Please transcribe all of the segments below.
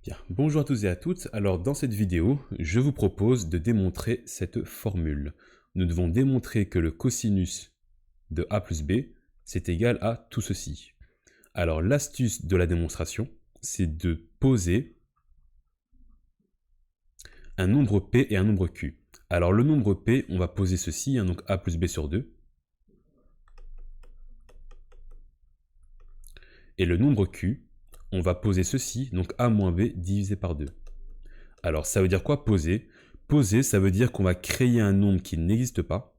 Bien, bonjour à tous et à toutes. Alors dans cette vidéo, je vous propose de démontrer cette formule. Nous devons démontrer que le cosinus de a plus b, c'est égal à tout ceci. Alors l'astuce de la démonstration, c'est de poser un nombre p et un nombre q. Alors le nombre p, on va poser ceci, donc a plus b sur 2. Et le nombre q, on va poser ceci, donc a moins b divisé par 2. Alors ça veut dire quoi poser? Poser, ça veut dire qu'on va créer un nombre qui n'existe pas,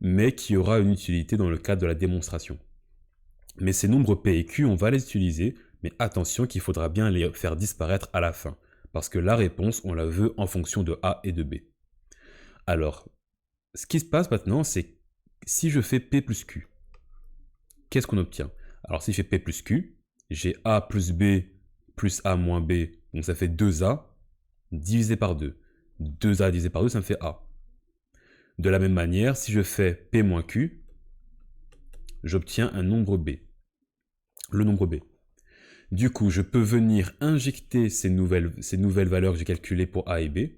mais qui aura une utilité dans le cadre de la démonstration. Mais ces nombres p et q, on va les utiliser, mais attention qu'il faudra bien les faire disparaître à la fin, parce que la réponse, on la veut en fonction de a et de b. Alors, ce qui se passe maintenant, c'est si je fais p plus q, qu'est-ce qu'on obtient? Alors si je fais p plus q, j'ai a plus b plus a moins b, donc ça fait 2a divisé par 2. 2a divisé par 2, ça me fait a. De la même manière, si je fais p moins q, j'obtiens un nombre b, le nombre b. Du coup, je peux venir injecter ces nouvelles valeurs que j'ai calculées pour a et b.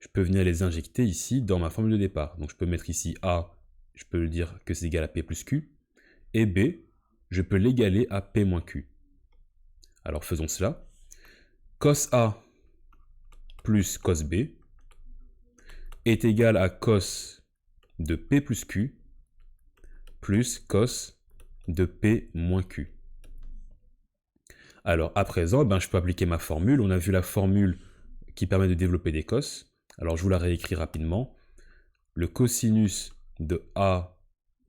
Je peux venir les injecter ici dans ma formule de départ. Donc je peux mettre ici a, je peux le dire que c'est égal à p plus q, et b, je peux l'égaler à p moins q. Alors faisons cela. Cos a plus cos b est égal à cos de p plus q plus cos de p moins q. Alors à présent, je peux appliquer ma formule. On a vu la formule qui permet de développer des cos. Alors je vous la réécris rapidement. Le cosinus de a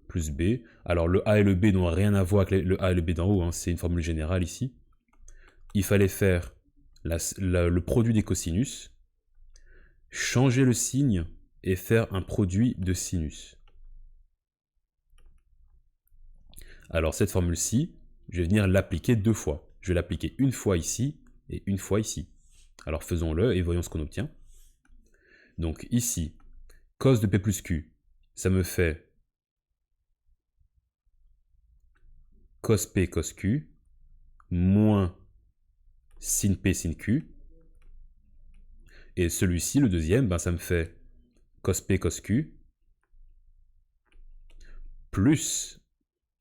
plus b. Alors le a et le b n'ont rien à voir avec le a et le b d'en haut, c'est une formule générale ici. Il fallait faire le produit des cosinus, changer le signe et faire un produit de sinus. Alors cette formule-ci, je vais venir l'appliquer deux fois. Je vais l'appliquer une fois ici et une fois ici. Alors faisons-le et voyons ce qu'on obtient. Donc ici, cos de p plus q, ça me fait cos p cos q moins sin p sin q. Et celui-ci, le deuxième, ça me fait cos p cos q plus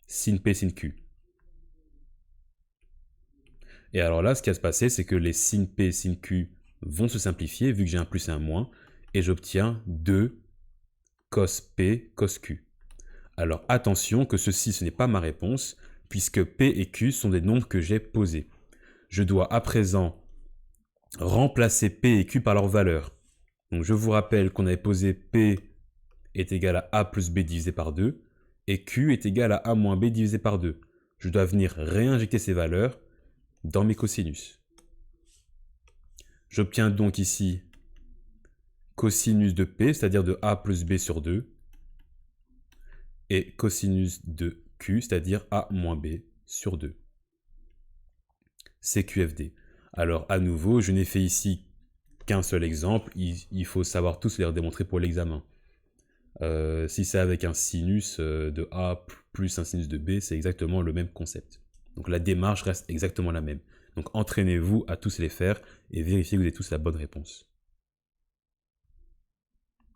sin p sin q. Et alors là, ce qui va se passer, c'est que les sin p sin q vont se simplifier, vu que j'ai un plus et un moins, et j'obtiens 2 cos p cos q. Alors attention que ceci, ce n'est pas ma réponse, puisque p et q sont des nombres que j'ai posés. Je dois à présent remplacer p et q par leur valeur. Donc je vous rappelle qu'on avait posé p est égal à a plus b divisé par 2, et q est égal à a moins b divisé par 2. Je dois venir réinjecter ces valeurs dans mes cosinus. J'obtiens donc ici cosinus de p, c'est-à-dire de a plus b sur 2, et cosinus de q, c'est-à-dire a moins b sur 2. C'est QFD. Alors à nouveau, je n'ai fait ici qu'un seul exemple, il faut savoir tous les redémontrer pour l'examen. Si c'est avec un sinus de a plus un sinus de b, c'est exactement le même concept. Donc la démarche reste exactement la même. Donc entraînez-vous à tous les faire et vérifiez que vous avez tous la bonne réponse.